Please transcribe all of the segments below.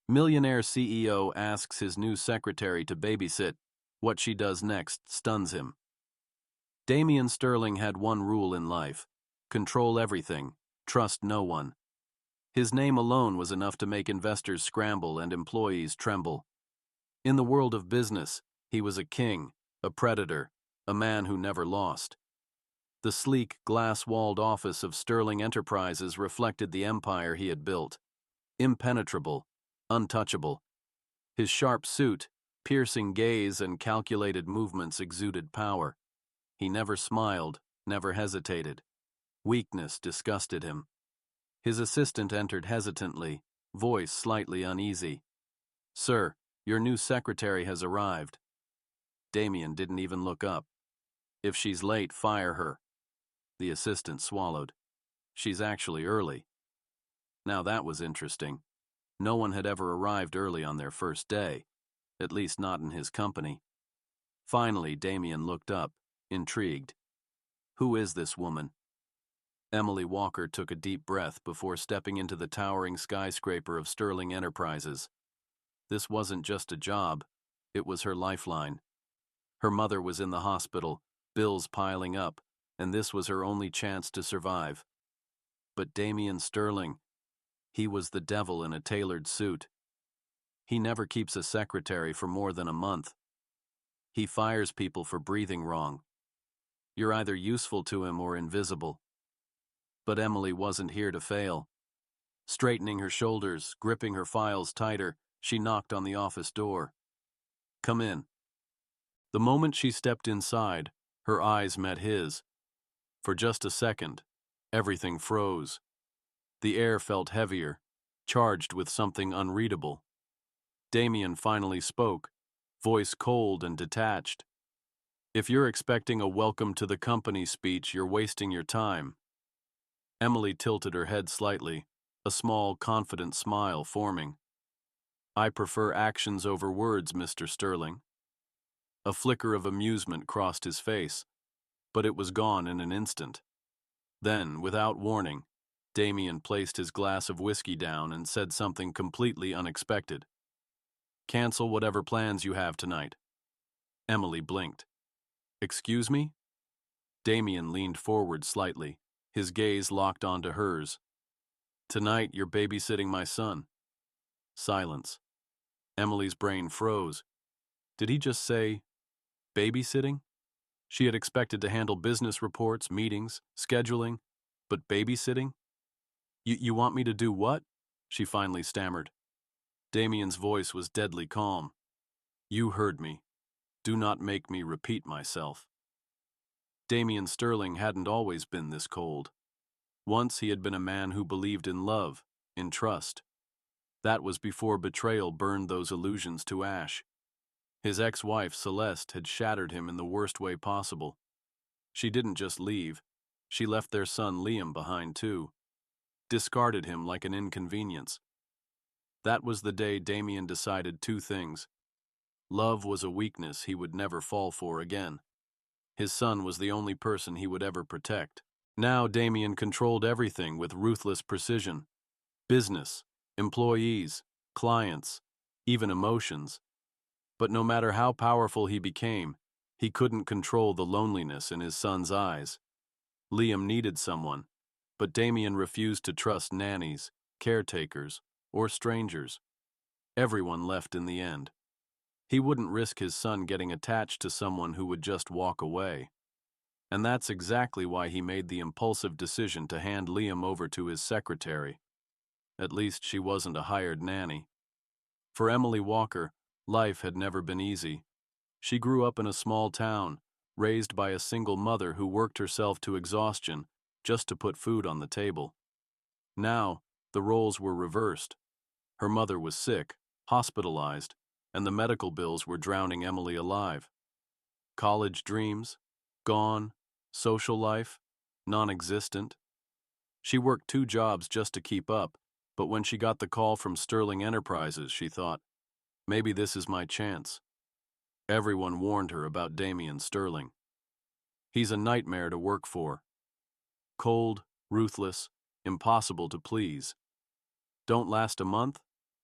Millionaire CEO asks his new secretary to babysit. What she does next stuns him. Damian Sterling had one rule in life: control everything, trust no one. His name alone was enough to make investors scramble and employees tremble. In the world of business, he was a king, a predator, a man who never lost. The sleek, glass-walled office of Sterling Enterprises reflected the empire he had built. Impenetrable, untouchable. His sharp suit, piercing gaze, and calculated movements exuded power. He never smiled, never hesitated. Weakness disgusted him. His assistant entered hesitantly, voice slightly uneasy. "Sir, your new secretary has arrived." Damian didn't even look up. "If she's late, fire her." The assistant swallowed. "She's actually early." Now that was interesting. No one had ever arrived early on their first day, at least not in his company. Finally, Damian looked up, intrigued. "Who is this woman?" Emily Walker took a deep breath before stepping into the towering skyscraper of Sterling Enterprises. This wasn't just a job, it was her lifeline. Her mother was in the hospital, bills piling up, and this was her only chance to survive. But Damian Sterling, he was the devil in a tailored suit. He never keeps a secretary for more than a month. He fires people for breathing wrong. You're either useful to him or invisible. But Emily wasn't here to fail. Straightening her shoulders, gripping her files tighter, she knocked on the office door. "Come in." The moment she stepped inside, her eyes met his. For just a second, everything froze. The air felt heavier, charged with something unreadable. Damian finally spoke, voice cold and detached. "If you're expecting a welcome to the company speech, you're wasting your time." Emily tilted her head slightly, a small, confident smile forming. "I prefer actions over words, Mr. Sterling." A flicker of amusement crossed his face, but it was gone in an instant. Then, without warning, Damian placed his glass of whiskey down and said something completely unexpected. "Cancel whatever plans you have tonight." Emily blinked. "Excuse me?" Damian leaned forward slightly, his gaze locked onto hers. "Tonight you're babysitting my son." Silence. Emily's brain froze. Did he just say babysitting? She had expected to handle business reports, meetings, scheduling, but babysitting? You want me to do what?" she finally stammered. Damian's voice was deadly calm. "You heard me. Do not make me repeat myself." Damian Sterling hadn't always been this cold. Once he had been a man who believed in love, in trust. That was before betrayal burned those illusions to ash. His ex-wife, Celeste, had shattered him in the worst way possible. She didn't just leave, she left their son Liam behind too. Discarded him like an inconvenience. That was the day Damian decided two things. Love was a weakness he would never fall for again. His son was the only person he would ever protect. Now Damian controlled everything with ruthless precision. Business, employees, clients, even emotions. But no matter how powerful he became, he couldn't control the loneliness in his son's eyes. Liam needed someone, but Damian refused to trust nannies, caretakers, or strangers. Everyone left in the end. He wouldn't risk his son getting attached to someone who would just walk away. And that's exactly why he made the impulsive decision to hand Liam over to his secretary. At least she wasn't a hired nanny. For Emily Walker, life had never been easy. She grew up in a small town, raised by a single mother who worked herself to exhaustion just to put food on the table. Now, the roles were reversed. Her mother was sick, hospitalized, and the medical bills were drowning Emily alive. College dreams, gone. Social life, non-existent. She worked 2 jobs just to keep up, but when she got the call from Sterling Enterprises, she thought, maybe this is my chance. Everyone warned her about Damian Sterling. He's a nightmare to work for. Cold, ruthless, impossible to please. Don't last a month?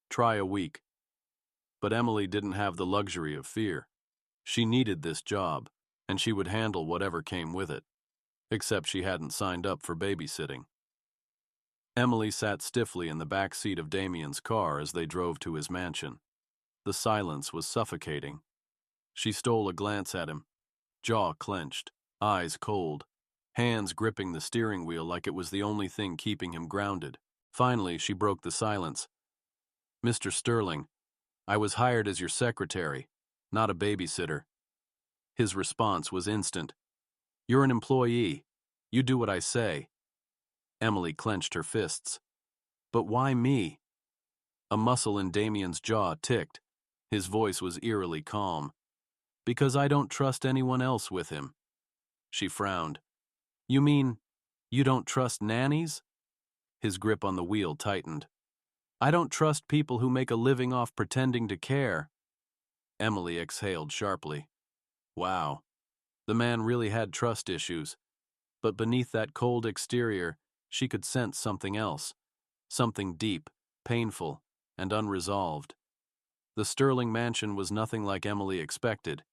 Try a week. But Emily didn't have the luxury of fear. She needed this job, and she would handle whatever came with it, except she hadn't signed up for babysitting. Emily sat stiffly in the back seat of Damien's car as they drove to his mansion. The silence was suffocating. She stole a glance at him, jaw clenched, eyes cold, hands gripping the steering wheel like it was the only thing keeping him grounded. Finally, she broke the silence. "Mr. Sterling, I was hired as your secretary, not a babysitter." His response was instant. "You're an employee. You do what I say." Emily clenched her fists. "But why me?" A muscle in Damien's jaw ticked. His voice was eerily calm. "Because I don't trust anyone else with him." She frowned. "You mean you don't trust nannies?" His grip on the wheel tightened. "I don't trust people who make a living off pretending to care." Emily exhaled sharply. Wow. The man really had trust issues. But beneath that cold exterior, she could sense something else. Something deep, painful, and unresolved. The Sterling mansion was nothing like Emily expected.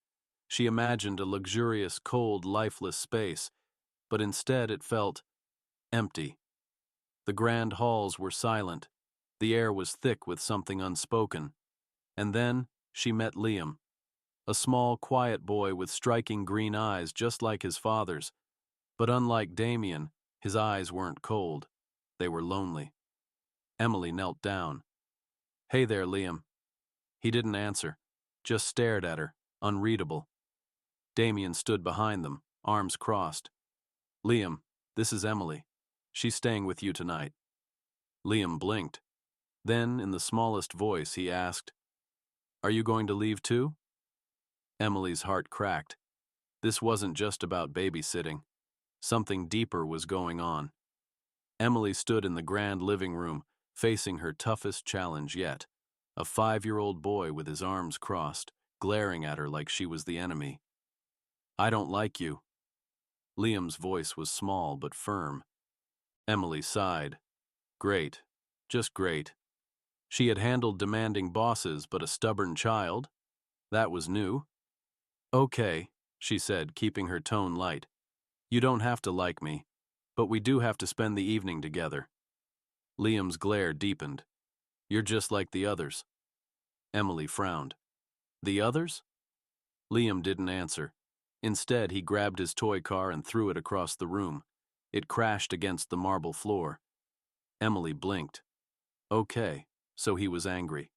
She imagined a luxurious, cold, lifeless space, but instead it felt empty. The grand halls were silent. The air was thick with something unspoken. And then she met Liam, a small, quiet boy with striking green eyes just like his father's. But unlike Damien, his eyes weren't cold. They were lonely. Emily knelt down. "Hey there, Liam." He didn't answer, just stared at her, unreadable. Damien stood behind them, arms crossed. "Liam, this is Emily. She's staying with you tonight." Liam blinked. Then, in the smallest voice, he asked, "Are you going to leave too?" Emily's heart cracked. This wasn't just about babysitting. Something deeper was going on. Emily stood in the grand living room, facing her toughest challenge yet. A 5-year-old boy with his arms crossed, glaring at her like she was the enemy. "I don't like you." Liam's voice was small but firm. Emily sighed. Great. Just great. She had handled demanding bosses, but a stubborn child? That was new. "Okay," she said, keeping her tone light. "You don't have to like me, but we do have to spend the evening together." Liam's glare deepened. "You're just like the others." Emily frowned. "The others?" Liam didn't answer. Instead, he grabbed his toy car and threw it across the room. It crashed against the marble floor. Emily blinked. Okay, so he was angry.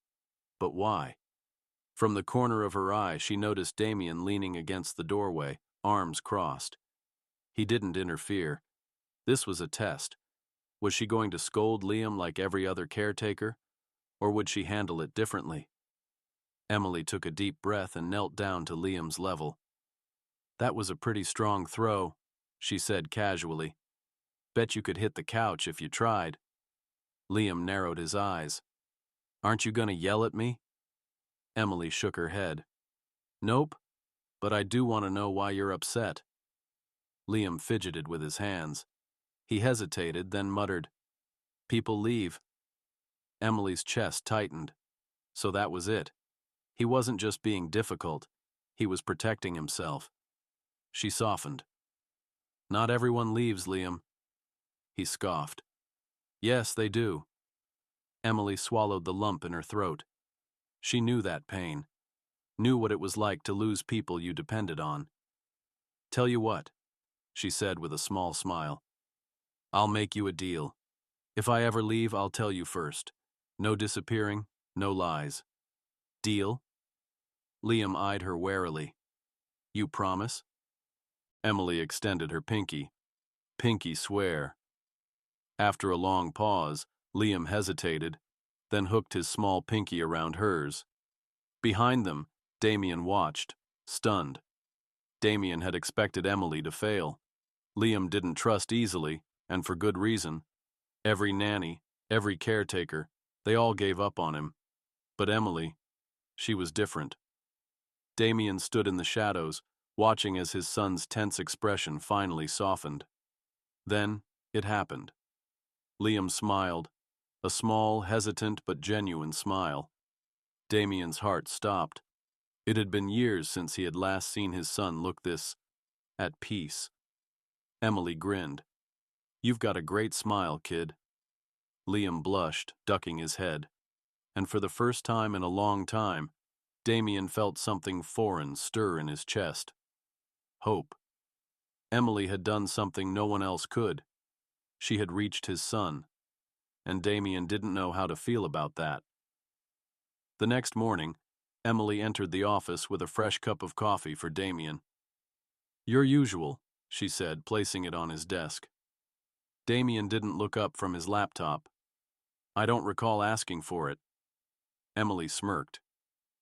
But why? From the corner of her eye, she noticed Damien leaning against the doorway, arms crossed. He didn't interfere. This was a test. Was she going to scold Liam like every other caretaker, or would she handle it differently? Emily took a deep breath and knelt down to Liam's level. "That was a pretty strong throw," she said casually. "Bet you could hit the couch if you tried." Liam narrowed his eyes. "Aren't you gonna yell at me?" Emily shook her head. "Nope, but I do want to know why you're upset." Liam fidgeted with his hands. He hesitated, then muttered, "People leave." Emily's chest tightened. So that was it. He wasn't just being difficult. He was protecting himself. She softened. "Not everyone leaves, Liam." He scoffed. "Yes, they do." Emily swallowed the lump in her throat. She knew that pain. Knew what it was like to lose people you depended on. "Tell you what," she said with a small smile. "I'll make you a deal. If I ever leave, I'll tell you first. No disappearing, no lies. Deal?" Liam eyed her warily. "You promise?" Emily extended her pinky. "Pinky swear." After a long pause, Liam hesitated, then hooked his small pinky around hers. Behind them, Damien watched, stunned. Damien had expected Emily to fail. Liam didn't trust easily, and for good reason. Every nanny, every caretaker, they all gave up on him. But Emily, she was different. Damien stood in the shadows, watching as his son's tense expression finally softened. Then, it happened. Liam smiled. a small, hesitant but genuine smile. Damien's heart stopped. It had been years since he had last seen his son look this at peace. Emily grinned. "You've got a great smile, kid." Liam blushed, ducking his head. And for the first time in a long time, Damien felt something foreign stir in his chest. Hope. Emily had done something no one else could. She had reached his son, and Damien didn't know how to feel about that. The next morning, Emily entered the office with a fresh cup of coffee for Damien. "Your usual," she said, placing it on his desk. Damien didn't look up from his laptop. "I don't recall asking for it." Emily smirked.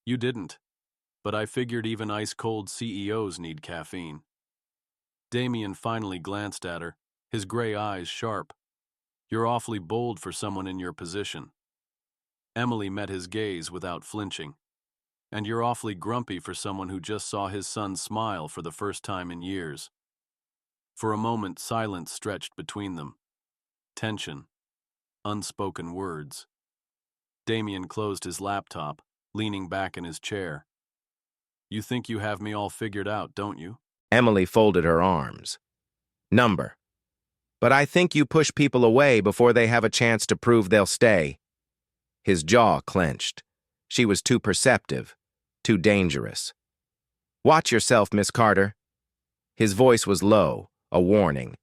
"You didn't, but I figured even ice-cold CEOs need caffeine." Damien finally glanced at her, his gray eyes sharp. "You're awfully bold for someone in your position." Emily met his gaze without flinching. "And you're awfully grumpy for someone who just saw his son smile for the first time in years." For a moment, silence stretched between them. Tension. Unspoken words. Damien closed his laptop, leaning back in his chair. "You think you have me all figured out, don't you?" Emily folded her arms. "Number. But I think you push people away before they have a chance to prove they'll stay." His jaw clenched. She was too perceptive, too dangerous. "Watch yourself, Miss Carter." His voice was low, a warning.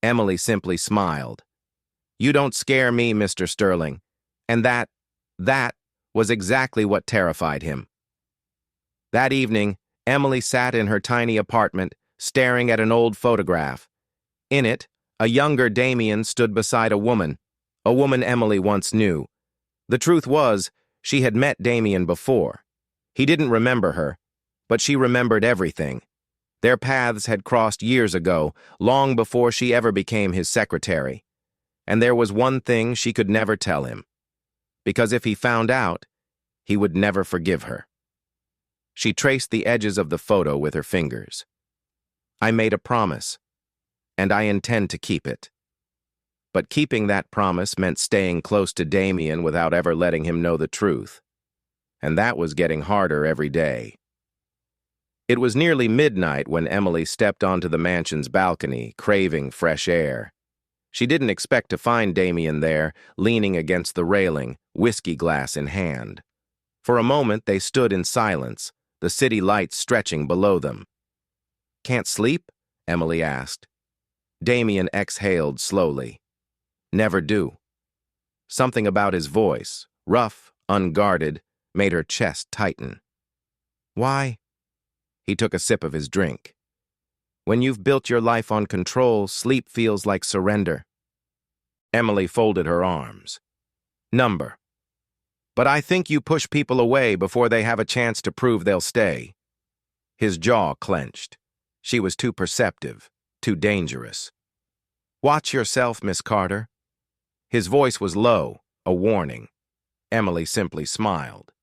Emily simply smiled. "You don't scare me, Mr. Sterling." And that was exactly what terrified him. That evening, Emily sat in her tiny apartment, staring at an old photograph. In it, a younger Damien stood beside a woman Emily once knew. The truth was, she had met Damien before. He didn't remember her, but she remembered everything. Their paths had crossed years ago, long before she ever became his secretary. And there was one thing she could never tell him. Because if he found out, he would never forgive her. She traced the edges of the photo with her fingers. "I made a promise, and I intend to keep it." But keeping that promise meant staying close to Damien without ever letting him know the truth. And that was getting harder every day. It was nearly midnight when Emily stepped onto the mansion's balcony, craving fresh air. She didn't expect to find Damien there, leaning against the railing, whiskey glass in hand. For a moment they stood in silence, the city lights stretching below them. "Can't sleep?" Emily asked. Damien exhaled slowly. "Never do." Something about his voice, rough, unguarded, made her chest tighten. "Why?" He took a sip of his drink. "When you've built your life on control, sleep feels like surrender." Emily folded her arms. "Number. But I think you push people away before they have a chance to prove they'll stay." His jaw clenched. She was too perceptive, too dangerous. "Watch yourself, Miss Carter." His voice was low, a warning. Emily simply smiled.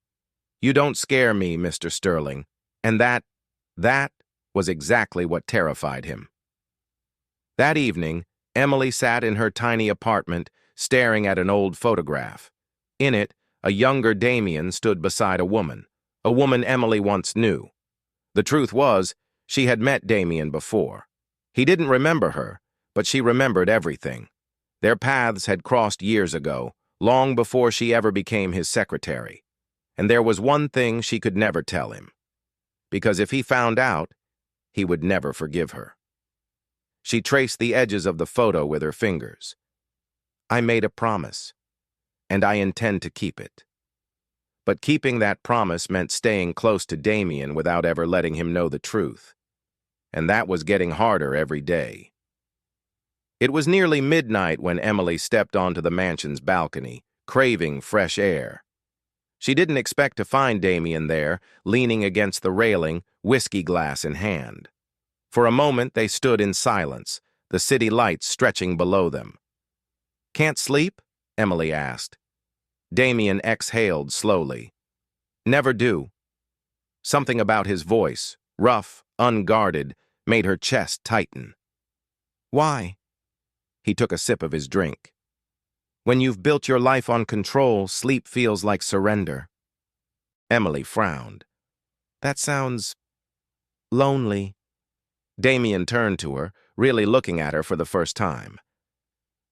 "You don't scare me, Mr. Sterling." And that was exactly what terrified him. That evening, Emily sat in her tiny apartment, staring at an old photograph. In it, a younger Damien stood beside a woman Emily once knew. The truth was, she had met Damien before. He didn't remember her, but she remembered everything. Their paths had crossed years ago, long before she ever became his secretary. And there was one thing she could never tell him. Because if he found out, he would never forgive her. She traced the edges of the photo with her fingers. "I made a promise, and I intend to keep it." But keeping that promise meant staying close to Damien without ever letting him know the truth. And that was getting harder every day. It was nearly midnight when Emily stepped onto the mansion's balcony, craving fresh air. She didn't expect to find Damien there, leaning against the railing, whiskey glass in hand. For a moment they stood in silence, the city lights stretching below them. "Can't sleep?" Emily asked. Damien exhaled slowly. "Never do." Something about his voice, rough, unguarded, made her chest tighten. "Why?" He took a sip of his drink. When you've built your life on control, sleep feels like surrender. Emily frowned. That sounds lonely. Damien turned to her, really looking at her for the first time.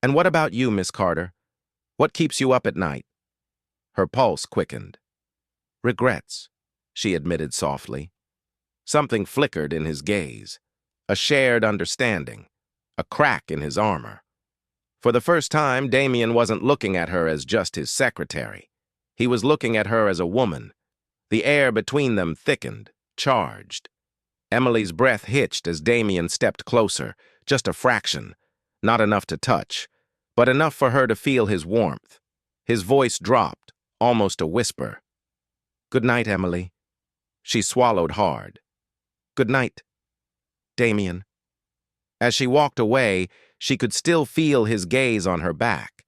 And what about you, Miss Carter? What keeps you up at night? Her pulse quickened. Regrets, she admitted softly. Something flickered in his gaze. A shared understanding. A crack in his armor. For the first time, Damien wasn't looking at her as just his secretary. He was looking at her as a woman. The air between them thickened, charged. Emily's breath hitched as Damien stepped closer, just a fraction. Not enough to touch, but enough for her to feel his warmth. His voice dropped, almost a whisper. Good night, Emily. She swallowed hard. Good night, Damien. As she walked away, she could still feel his gaze on her back.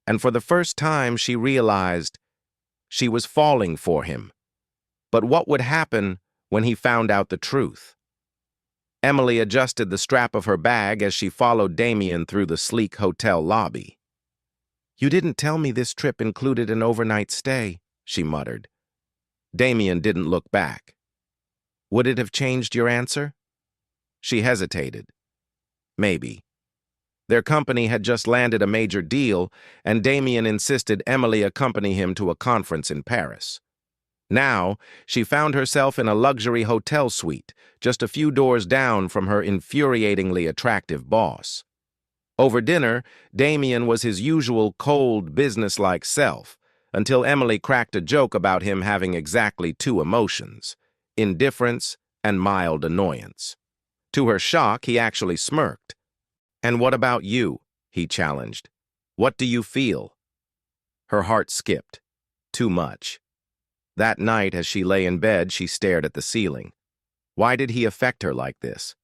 And for the first time, she realized she was falling for him. But what would happen when he found out the truth? Emily adjusted the strap of her bag as she followed Damien through the sleek hotel lobby. You didn't tell me this trip included an overnight stay, she muttered. Damien didn't look back. Would it have changed your answer? She hesitated. Maybe. Their company had just landed a major deal, and Damien insisted Emily accompany him to a conference in Paris. Now, she found herself in a luxury hotel suite, just a few doors down from her infuriatingly attractive boss. Over dinner, Damien was his usual cold, businesslike self, until Emily cracked a joke about him having exactly two emotions, indifference and mild annoyance. To her shock, he actually smirked. And what about you? He challenged. What do you feel? Her heart skipped. Too much. That night, as she lay in bed, she stared at the ceiling. Why did he affect her like this?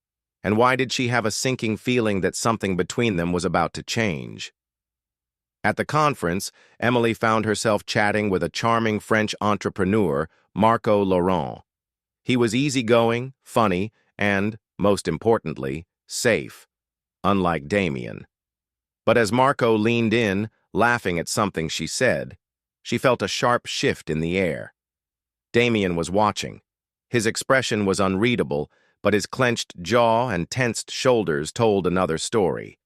And why did she have a sinking feeling that something between them was about to change? At the conference, Emily found herself chatting with a charming French entrepreneur, Marco Laurent. He was easygoing, funny, and, most importantly, safe, unlike Damien. But as Marco leaned in, laughing at something she said, she felt a sharp shift in the air. Damien was watching. His expression was unreadable, but his clenched jaw and tensed shoulders told another story.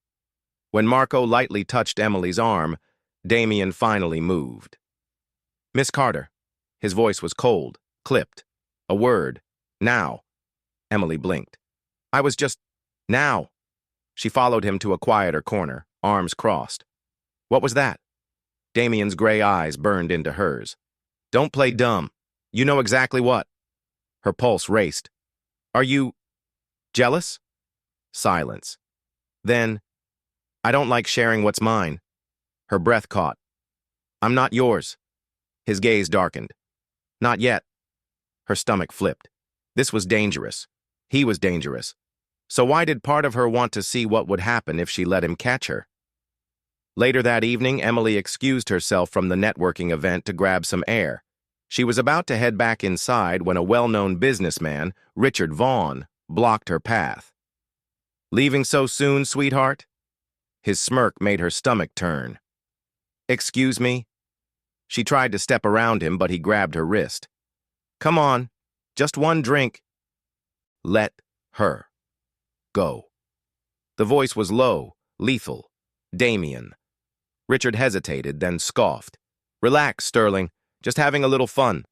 When Marco lightly touched Emily's arm, Damien finally moved. Miss Carter. His voice was cold, clipped. A word. Now. Emily blinked. I was just... Now. She followed him to a quieter corner, arms crossed. What was that? Damien's gray eyes burned into hers. Don't play dumb. You know exactly what. Her pulse raced. Are you... jealous? Silence. Then, I don't like sharing what's mine. Her breath caught. I'm not yours. His gaze darkened. Not yet. Her stomach flipped. This was dangerous. He was dangerous. So why did part of her want to see what would happen if she let him catch her? Later that evening, Emily excused herself from the networking event to grab some air. She was about to head back inside when a well-known businessman, Richard Vaughn, blocked her path. Leaving so soon, sweetheart? His smirk made her stomach turn. Excuse me? She tried to step around him, but he grabbed her wrist. Come on, just one drink. Let her go. The voice was low, lethal. Damien. Richard hesitated, then scoffed. Relax, Sterling. Just having a little fun.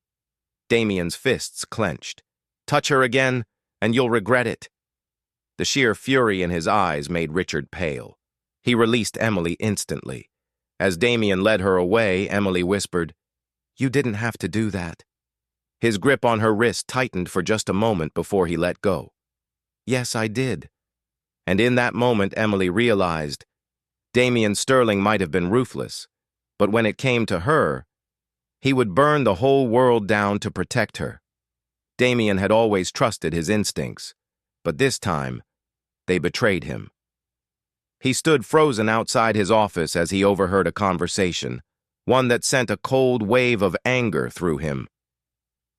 Damien's fists clenched. Touch her again, and you'll regret it. The sheer fury in his eyes made Richard pale. He released Emily instantly. As Damien led her away, Emily whispered, You didn't have to do that. His grip on her wrist tightened for just a moment before he let go. Yes, I did. And in that moment, Emily realized Damien Sterling might have been ruthless, but when it came to her, he would burn the whole world down to protect her. Damien had always trusted his instincts, but this time, they betrayed him. He stood frozen outside his office as he overheard a conversation, one that sent a cold wave of anger through him.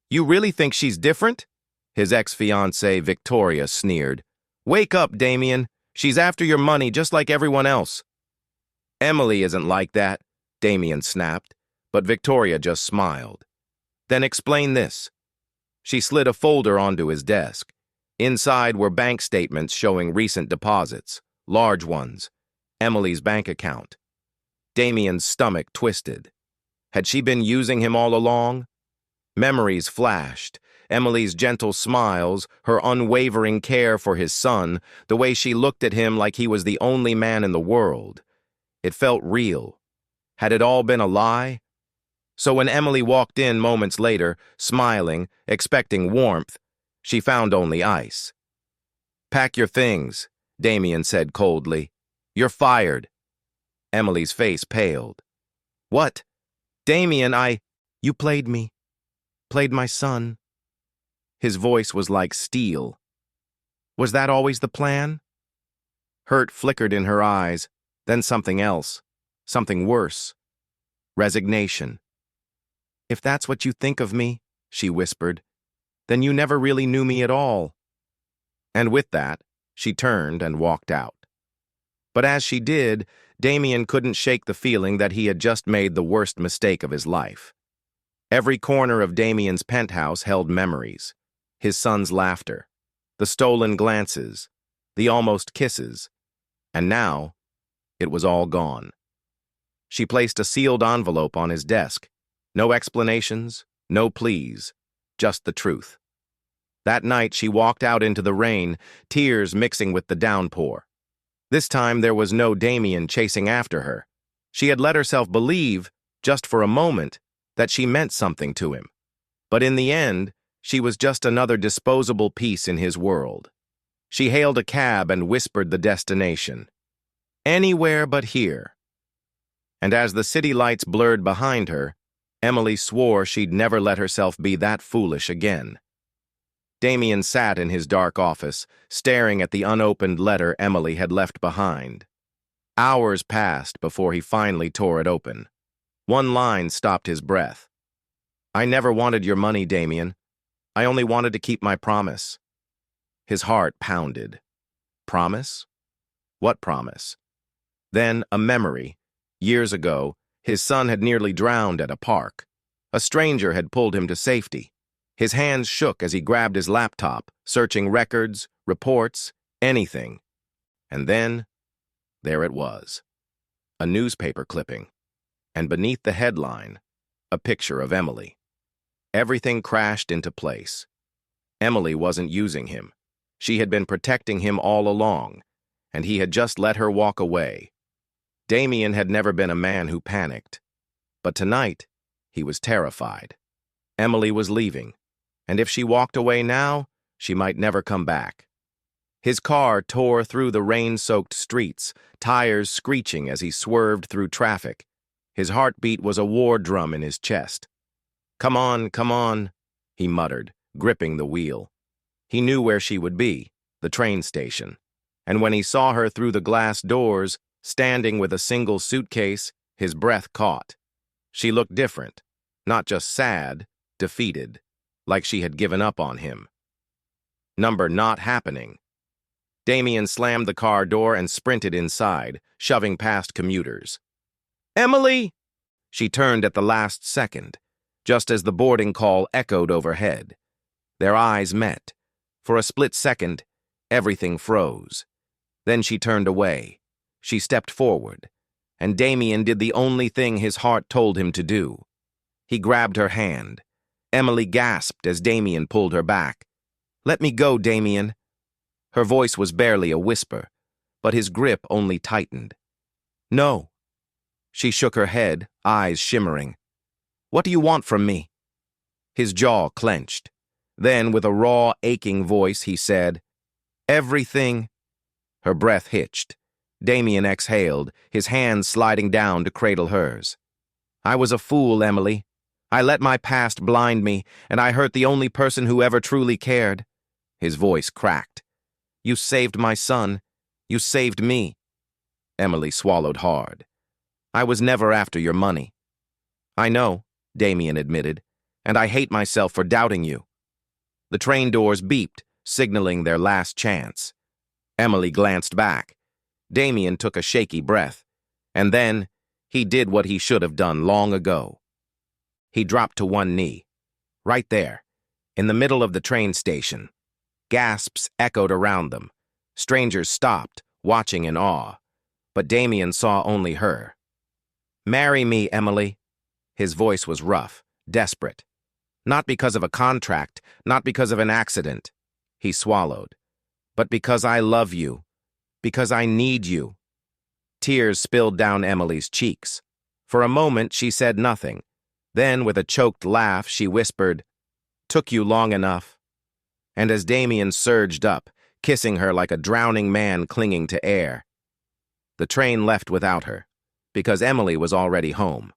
You really think she's different? His ex-fiancée, Victoria, sneered. Wake up, Damien. She's after your money just like everyone else. Emily isn't like that, Damien snapped, but Victoria just smiled. Then explain this. She slid a folder onto his desk. Inside were bank statements showing recent deposits, large ones, Emily's bank account. Damien's stomach twisted. Had she been using him all along? Memories flashed. Emily's gentle smiles, her unwavering care for his son, the way she looked at him like he was the only man in the world. It felt real. Had it all been a lie? So when Emily walked in moments later, smiling, expecting warmth, she found only ice. "Pack your things," Damien said coldly. "You're fired." Emily's face paled. "What? Damien, You played me. Played my son." His voice was like steel. Was that always the plan? Hurt flickered in her eyes, then something else, something worse. Resignation. "If that's what you think of me," she whispered, "then you never really knew me at all." And with that, she turned and walked out. But as she did, Damien couldn't shake the feeling that he had just made the worst mistake of his life. Every corner of Damien's penthouse held memories. His son's laughter, the stolen glances, the almost kisses. And now, it was all gone. She placed a sealed envelope on his desk. No explanations, no pleas, just the truth. That night, she walked out into the rain, tears mixing with the downpour. This time, there was no Damien chasing after her. She had let herself believe, just for a moment, that she meant something to him. But in the end, she was just another disposable piece in his world. She hailed a cab and whispered the destination. Anywhere but here. And as the city lights blurred behind her, Emily swore she'd never let herself be that foolish again. Damien sat in his dark office, staring at the unopened letter Emily had left behind. Hours passed before he finally tore it open. One line stopped his breath. "I never wanted your money, Damien. I only wanted to keep my promise." His heart pounded. Promise? What promise? Then a memory. Years ago, his son had nearly drowned at a park. A stranger had pulled him to safety. His hands shook as he grabbed his laptop, searching records, reports, anything. And then, there it was. A newspaper clipping. And beneath the headline, a picture of Emily. Everything crashed into place. Emily wasn't using him. She had been protecting him all along, and he had just let her walk away. Damien had never been a man who panicked. But tonight, he was terrified. Emily was leaving, and if she walked away now, she might never come back. His car tore through the rain-soaked streets, tires screeching as he swerved through traffic. His heartbeat was a war drum in his chest. Come on," he muttered, gripping the wheel. He knew where she would be, the train station. And when he saw her through the glass doors, standing with a single suitcase, his breath caught. She looked different, not just sad, defeated, like she had given up on him. Number not happening. Damien slammed the car door and sprinted inside, shoving past commuters. "Emily!" She turned at the last second, just as the boarding call echoed overhead. Their eyes met. For a split second, everything froze. Then she turned away. She stepped forward, and Damien did the only thing his heart told him to do. He grabbed her hand. Emily gasped as Damien pulled her back. "Let me go, Damien." Her voice was barely a whisper, but his grip only tightened. "No." She shook her head, eyes shimmering. "What do you want from me?" His jaw clenched. Then, with a raw, aching voice, he said, "Everything." Her breath hitched. Damien exhaled, his hands sliding down to cradle hers. "I was a fool, Emily. I let my past blind me, and I hurt the only person who ever truly cared." His voice cracked. "You saved my son. You saved me." Emily swallowed hard. "I was never after your money." "I know," Damien admitted, "and I hate myself for doubting you." The train doors beeped, signaling their last chance. Emily glanced back. Damien took a shaky breath. And then, he did what he should have done long ago. He dropped to one knee. Right there, in the middle of the train station. Gasps echoed around them. Strangers stopped, watching in awe. But Damien saw only her. "Marry me, Emily." His voice was rough, desperate. Not because of a contract, not because of an accident. He swallowed. But because I love you. Because I need you. Tears spilled down Emily's cheeks. For a moment, she said nothing. Then, with a choked laugh, she whispered, "Took you long enough." And as Damien surged up, kissing her like a drowning man clinging to air. The train left without her, because Emily was already home.